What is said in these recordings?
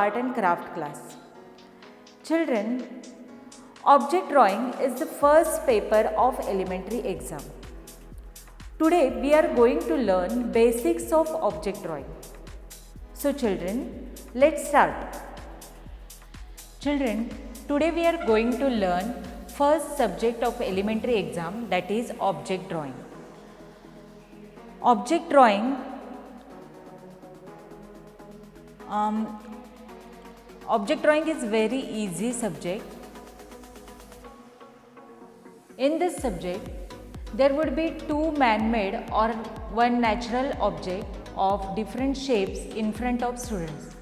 art and craft class. Children, object drawing is the first paper of elementary exam. Today we are going to learn basics of object drawing. So children, let's start. Children, today we are going to learn first subject of elementary exam, that is object drawing. Object drawing is very easy subject. In this subject, there would be two man-made or one natural object of different shapes in front of students.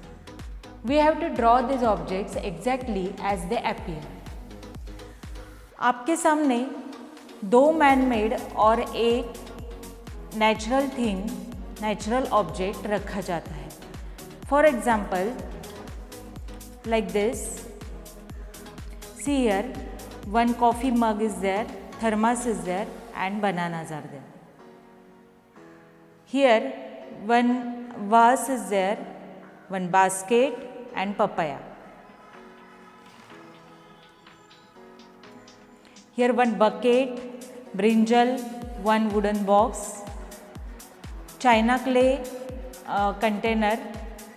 We have to draw these objects exactly as they appear. आपके सामने दो man-made और एक natural thing, natural object रखा जाता है. For example, like this. See here, one coffee mug is there, thermos is there, and bananas are there. Here, one vase is there, one basket, and papaya. Here, one bucket, brinjal, one wooden box, china clay container,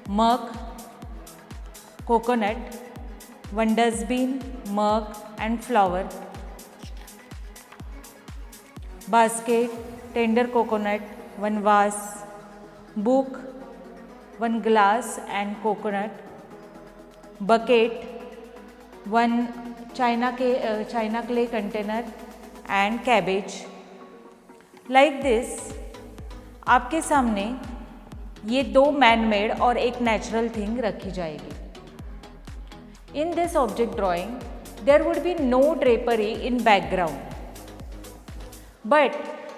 mug, coconut, one dustbin, mug and flower, basket, tender coconut, one vase, book, one glass and coconut, bucket, one china clay container and cabbage. Like this, आपके सामने ये दो man made और एक natural thing रखी जाएगी. In this object drawing, there would be no drapery in background, but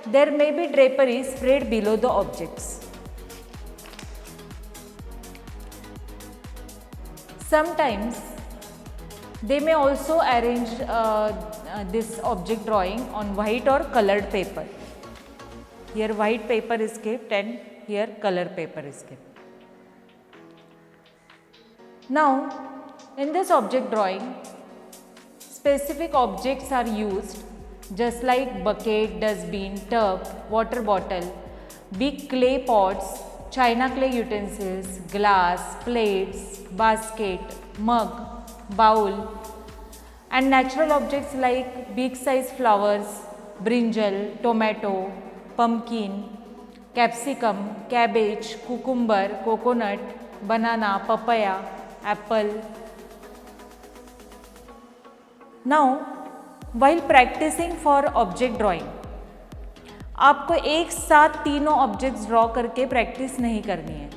there may be drapery spread below the objects. Sometimes they may also arrange this object drawing on white or colored paper. Here white paper is kept and here color paper is kept. Now, in this object drawing, specific objects are used just like bucket, dustbin, tub, water bottle, big clay pots, china clay utensils, glass, plates, basket, mug, bowl, and natural objects like big size flowers, brinjal, tomato, pumpkin, capsicum, cabbage, cucumber, coconut, banana, papaya, apple. Now, while practicing for object drawing, आपको एक साथ तीनों objects draw करके practice नहीं करनी है.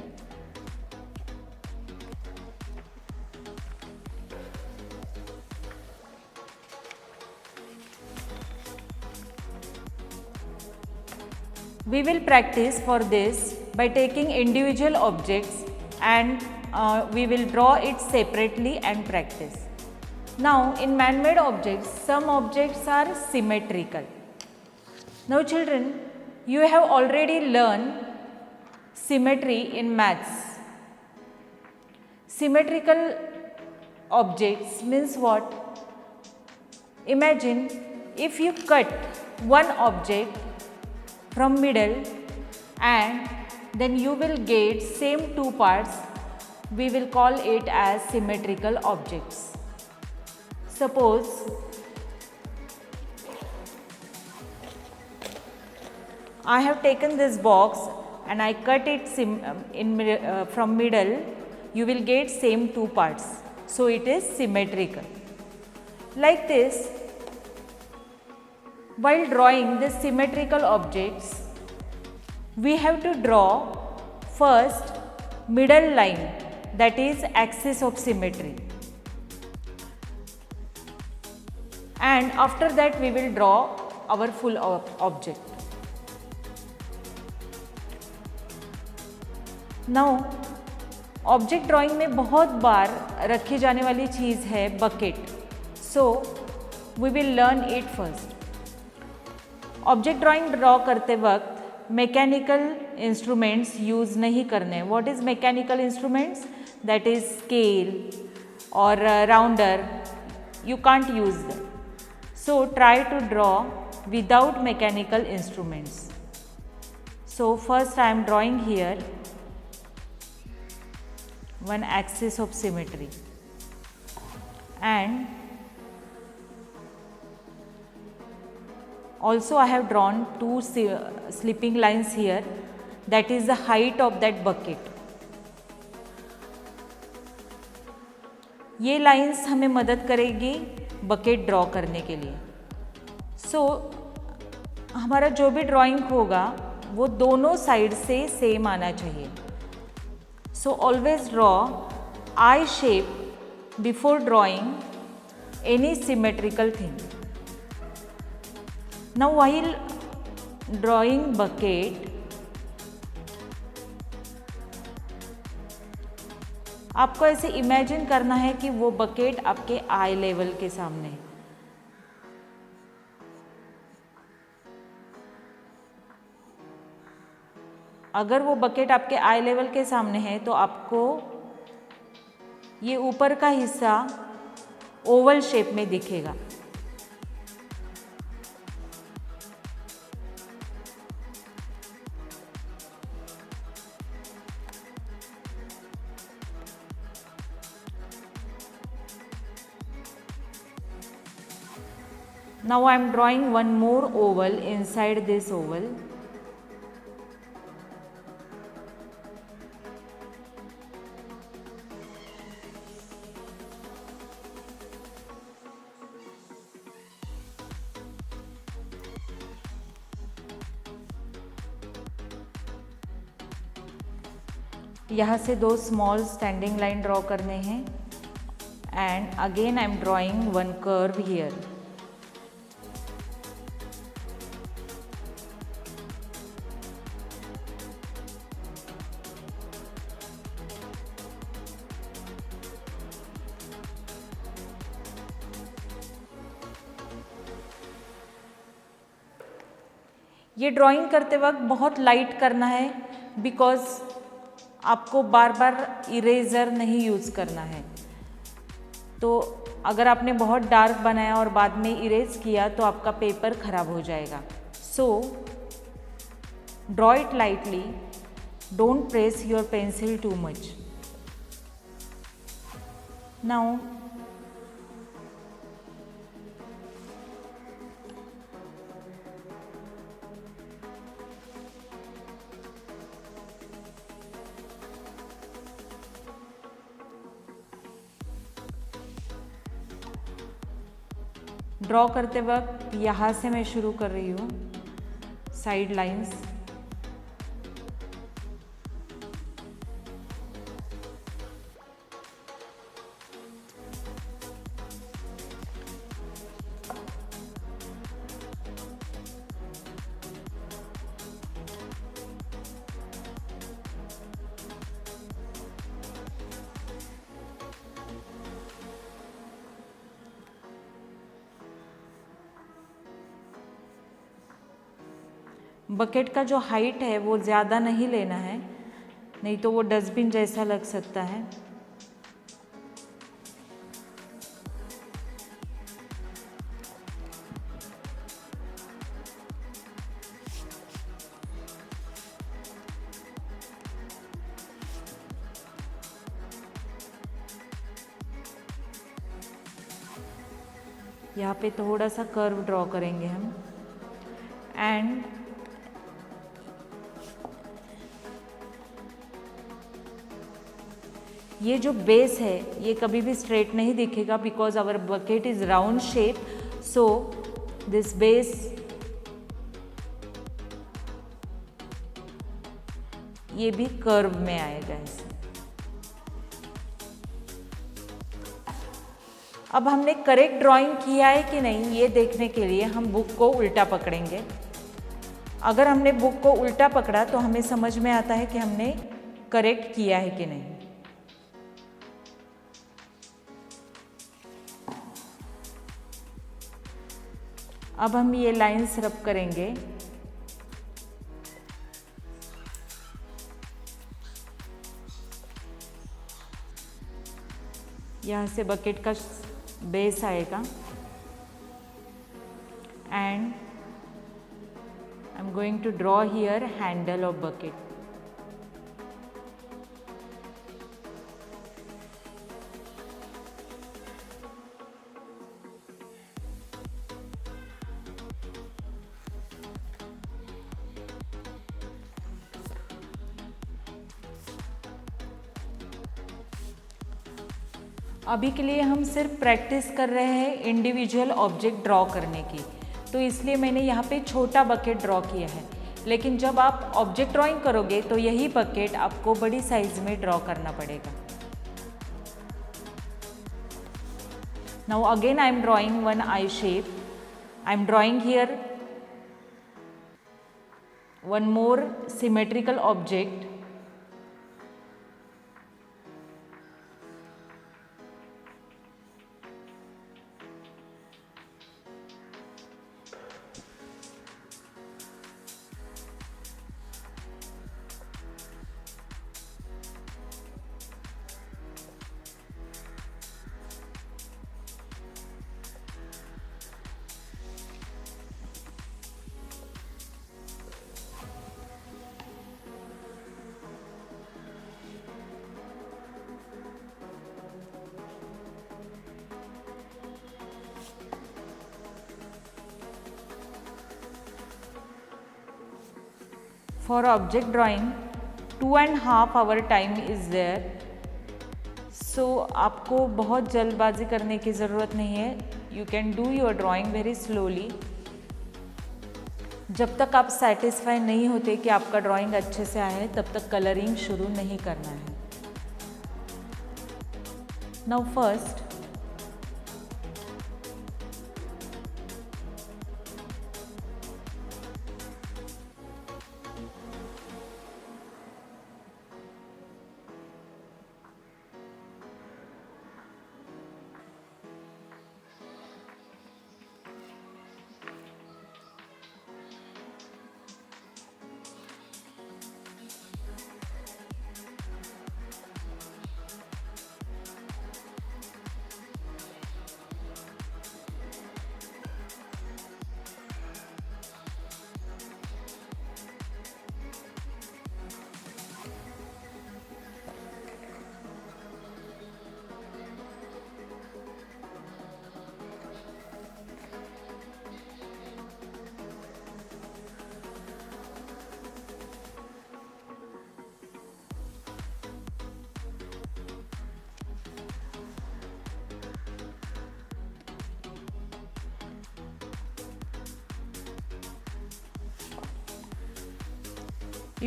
We will practice for this by taking individual objects and we will draw it separately and practice. Now, in man-made objects, some objects are symmetrical. Now children, you have already learned symmetry in maths. Symmetrical objects means what? Imagine if you cut one object from middle and then you will get same two parts, we will call it as symmetrical objects. Suppose I have taken this box and I cut it from middle, you will get same two parts. So it is symmetrical. Like this, while drawing the symmetrical objects, we have to draw first middle line, that is axis of symmetry. And after that we will draw our full object. Now, object drawing में बहुत बार रखी जाने वाली चीज़ है bucket. So we will learn it first. Object drawing draw करते वक्त मैकेनिकल इंस्ट्रूमेंट्स यूज़ नहीं करने. What is mechanical instruments? that is scale or rounder, you can't use them. So try to draw without mechanical instruments. So first I am drawing here one axis of symmetry, and also I have drawn two slipping lines here, that is the height of that bucket. ये lines हमें मदद करेगी bucket draw करने के लिए. सो हमारा जो भी ड्राइंग होगा वो दोनों साइड से सेम आना चाहिए. So always draw I shape before drawing any symmetrical thing. Now while drawing bucket, आपको ऐसे इमेजिन करना है कि वो बकेट आपके आई लेवल के सामने है. अगर वो बकेट आपके आई लेवल के सामने है तो आपको ये ऊपर का हिस्सा ओवल शेप में दिखेगा. Now I am drawing one more oval inside this oval. यहाँ से दो स्मॉल स्टैंडिंग लाइन ड्रॉ करने हैं, and again I am drawing one curve here. ये ड्राइंग करते वक्त बहुत लाइट करना है, बिकॉज आपको बार बार इरेज़र नहीं यूज़ करना है. तो अगर आपने बहुत डार्क बनाया और बाद में इरेज किया तो आपका पेपर खराब हो जाएगा. So draw it lightly, don't press your pencil too much. Now draw करते वक्त यहाँ से मैं शुरू कर रही हूँ साइड लाइंस. बकेट का जो हाइट है वो ज़्यादा नहीं लेना है, नहीं तो वो डस्टबिन जैसा लग सकता है. यहाँ पे थोड़ा सा कर्व ड्रॉ करेंगे हम, एंड ये जो बेस है ये कभी भी स्ट्रेट नहीं दिखेगा, because our bucket is round shape. So this base ये भी कर्व में आएगा ऐसे. अब हमने करेक्ट ड्राइंग किया है कि नहीं ये देखने के लिए हम बुक को उल्टा पकड़ेंगे. अगर हमने बुक को उल्टा पकड़ा तो हमें समझ में आता है कि हमने करेक्ट किया है कि नहीं. अब हम ये लाइंस रब करेंगे. यहाँ से बकेट का बेस आएगा and I am going to draw here handle of bucket. अभी के लिए हम सिर्फ प्रैक्टिस कर रहे हैं इंडिविजुअल ऑब्जेक्ट ड्रॉ करने की, तो इसलिए मैंने यहाँ पे छोटा बकेट ड्रॉ किया है. लेकिन जब आप ऑब्जेक्ट ड्राइंग करोगे तो यही बकेट आपको बड़ी साइज में ड्रॉ करना पड़ेगा. Now again I M drawing one I shape. I am drawing here one more symmetrical object. For object drawing 2.5 hour time is there. So आपको बहुत जल्दबाजी करने की ज़रूरत नहीं है. You can do your drawing very slowly. जब तक आप सेटिस्फाई नहीं होते कि आपका ड्राइंग अच्छे से आया है तब तक कलरिंग शुरू नहीं करना है. Now first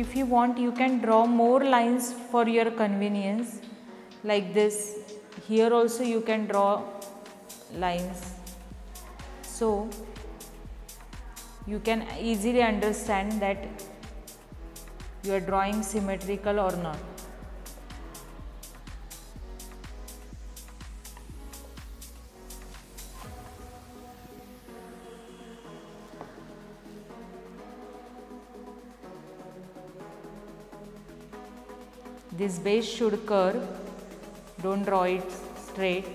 if you want you can draw more lines for your convenience like this. Here also you can draw lines, so you can easily understand that you are drawing symmetrical or not. This base should curve, don't draw it straight.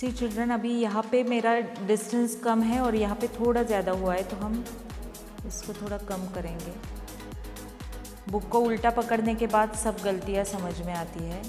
See children, अभी यहाँ पे मेरा distance कम है और यहाँ पे थोड़ा ज़्यादा हुआ है, तो हम इसको थोड़ा कम करेंगे। बुक को उल्टा पकड़ने के बाद सब गलतियाँ समझ में आती है।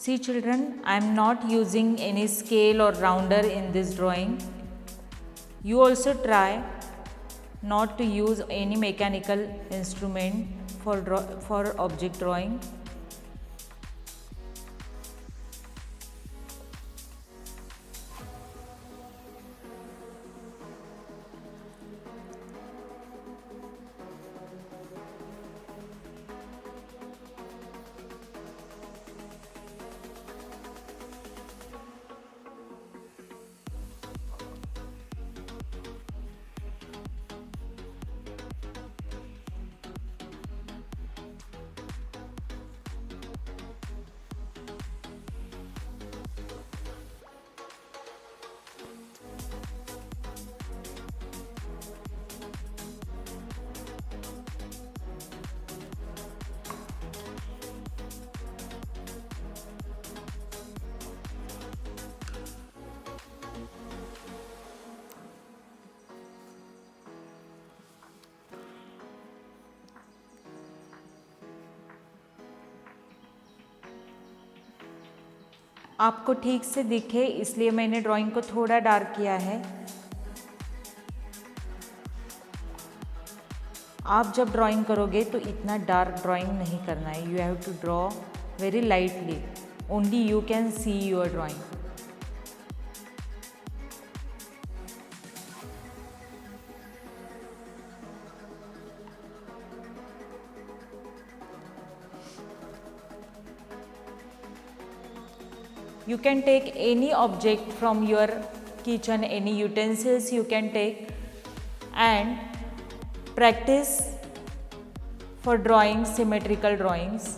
See children, I am not using any scale or rounder in this drawing. You also try not to use any mechanical instrument for object drawing. आपको ठीक से दिखे इसलिए मैंने ड्राइंग को थोड़ा डार्क किया है। आप जब ड्राइंग करोगे तो इतना डार्क ड्राइंग नहीं करना है। You have to draw very lightly, only you can see your drawing. You can take any object from your kitchen, any utensils you can take and practice for drawing symmetrical drawings.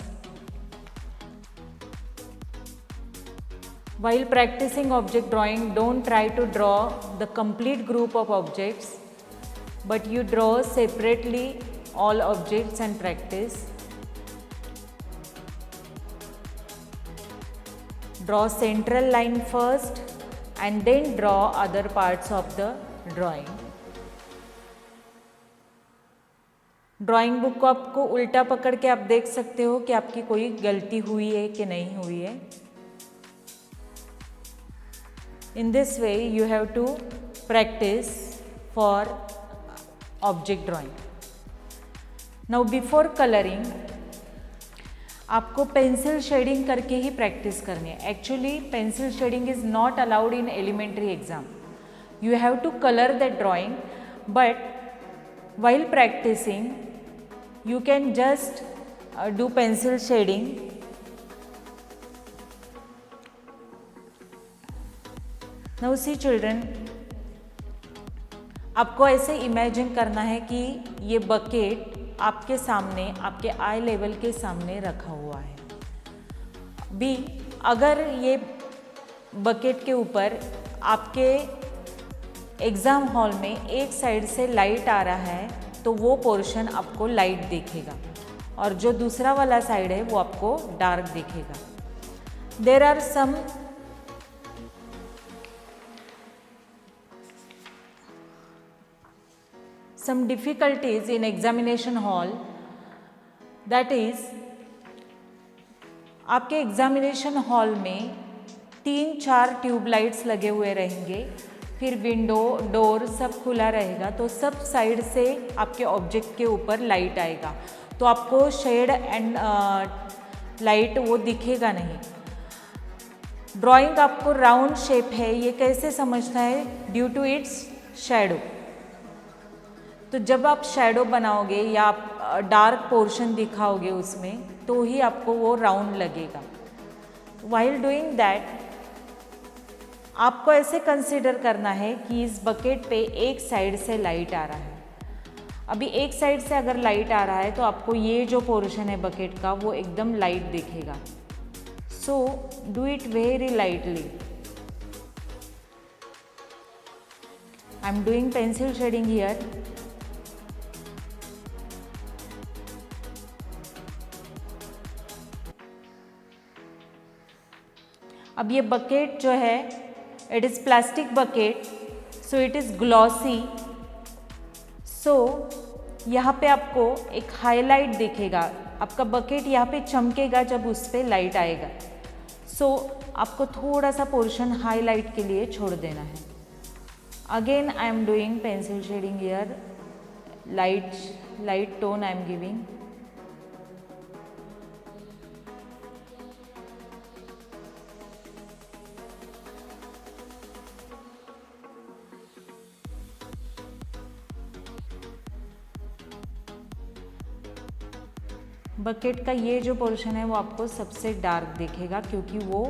While practicing object drawing, don't try to draw the complete group of objects. but you draw separately all objects and practice. Draw central line first and then draw other parts of the drawing. Drawing book को आपको उल्टा पकड़ के आप देख सकते हो कि आपकी कोई गलती हुई है कि नहीं हुई है. In this way you have to practice for object drawing. Now before coloring आपको पेंसिल शेडिंग करके ही प्रैक्टिस करनी है. Actually pencil shading is not allowed in elementary exam. You have to colour that drawing, but while practicing you can just do pencil shading. Now see children, आपको ऐसे imagine करना है कि ये बकेट आपके सामने, आपके आई लेवल के सामने रखा हुआ है. बी अगर ये बकेट के ऊपर आपके एग्ज़ाम हॉल में एक साइड से लाइट आ रहा है तो वो पोर्शन आपको लाइट दिखेगा और जो दूसरा वाला साइड है वो आपको डार्क दिखेगा. There are some difficulties in examination hall, that is आपके एग्जामिनेशन हॉल में 3-4 ट्यूबलाइट्स लगे हुए रहेंगे, फिर विंडो डोर सब खुला रहेगा, तो सब साइड से आपके ऑब्जेक्ट के ऊपर लाइट आएगा तो आपको शेड एंड लाइट वो दिखेगा नहीं. ड्राइंग आपको राउंड शेप है ये कैसे समझना है? Due to its shadow. तो जब आप शैडो बनाओगे या आप डार्क पोर्शन दिखाओगे उसमें तो ही आपको वो राउंड लगेगा. व्हाइल डूइंग दैट आपको ऐसे कंसिडर करना है कि इस बकेट पे एक साइड से लाइट आ रहा है. अभी एक साइड से अगर लाइट आ रहा है तो आपको ये जो पोर्शन है बकेट का वो एकदम लाइट दिखेगा. So do it very lightly. I am doing pencil shading here. अब ये बकेट जो है it is plastic bucket, so it is glossy. So यहाँ पे आपको एक हाईलाइट दिखेगा. आपका बकेट यहाँ पे चमकेगा जब उस पर लाइट आएगा. सो आपको थोड़ा सा पोर्शन हाईलाइट के लिए छोड़ देना है. Again I am doing pencil shading here. Light tone I am giving. Bucket का ये जो पोर्शन है वो आपको सबसे डार्क दिखेगा क्योंकि वो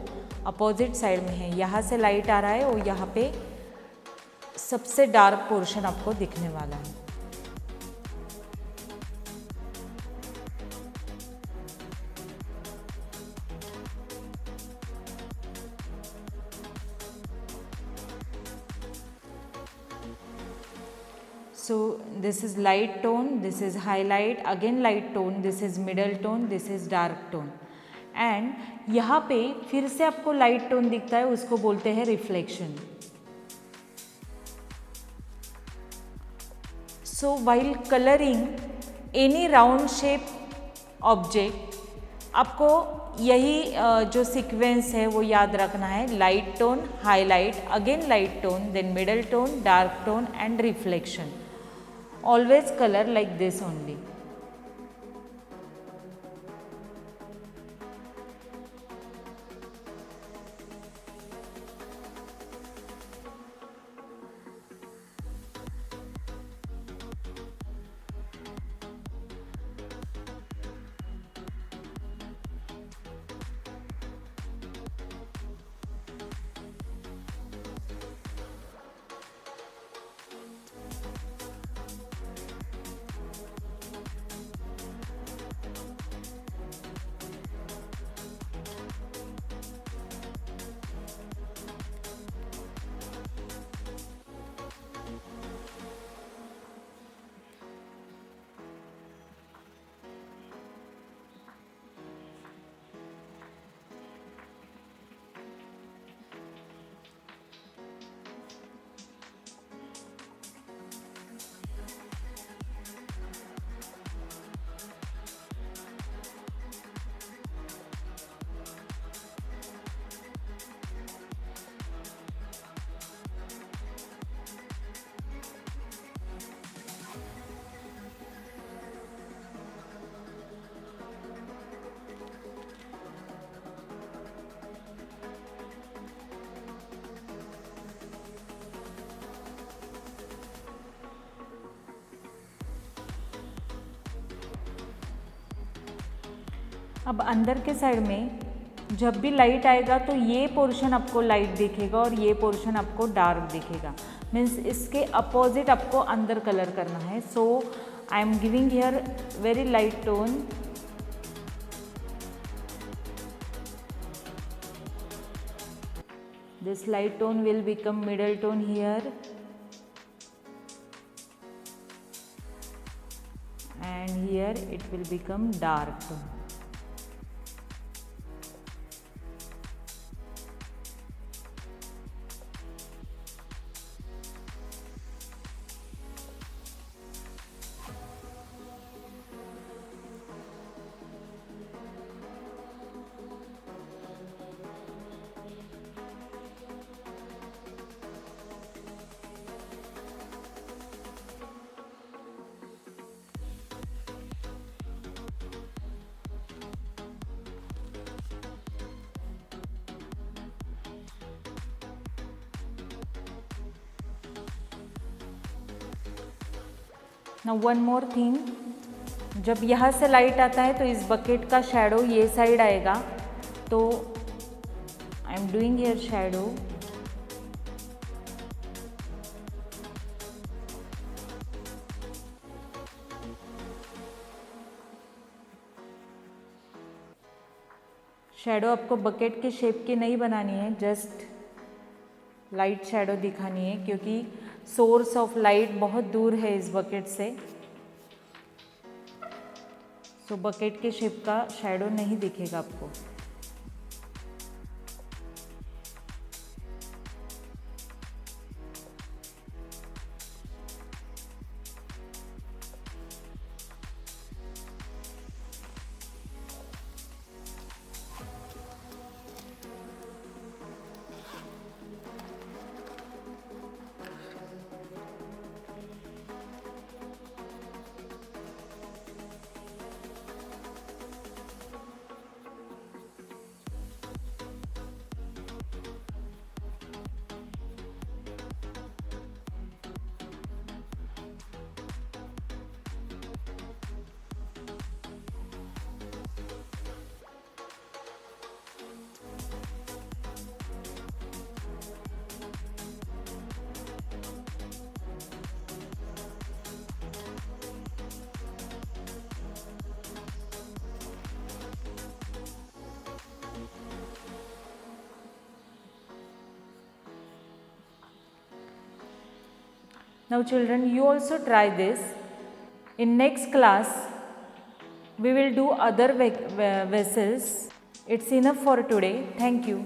अपोजिट साइड में है. यहाँ से लाइट आ रहा है और यहाँ पे सबसे डार्क पोर्शन आपको दिखने वाला है. So this is light tone, this is highlight, again light tone, this is middle tone, this is dark tone. And यहाँ पे फिर से आपको लाइट टोन दिखता है, उसको बोलते हैं reflection. So while coloring any round shape object, आपको यही जो सीक्वेंस है वो याद रखना है. Light tone, highlight, again light tone, then middle tone, dark tone and reflection. Always color like this only. अब अंदर के साइड में जब भी लाइट आएगा तो ये पोर्शन आपको लाइट दिखेगा और ये पोर्शन आपको डार्क दिखेगा, मीन्स इसके अपोजिट आपको अंदर कलर करना है. So I am giving here very light tone. This light tone will become middle tone here, and here it will become dark tone. Now one more thing, जब यहाँ से light आता है तो इस बकेट का शैडो ये साइड आएगा, तो आई am doing here shadow. Shadow आपको बकेट के शेप की नहीं बनानी है, जस्ट लाइट शैडो दिखानी है, क्योंकि सोर्स ऑफ लाइट बहुत दूर है इस बकेट से. सो बकेट के शेप का शैडो नहीं दिखेगा आपको. Now children, you also try this. In next class, we will do other vessels. It's enough for today. Thank you.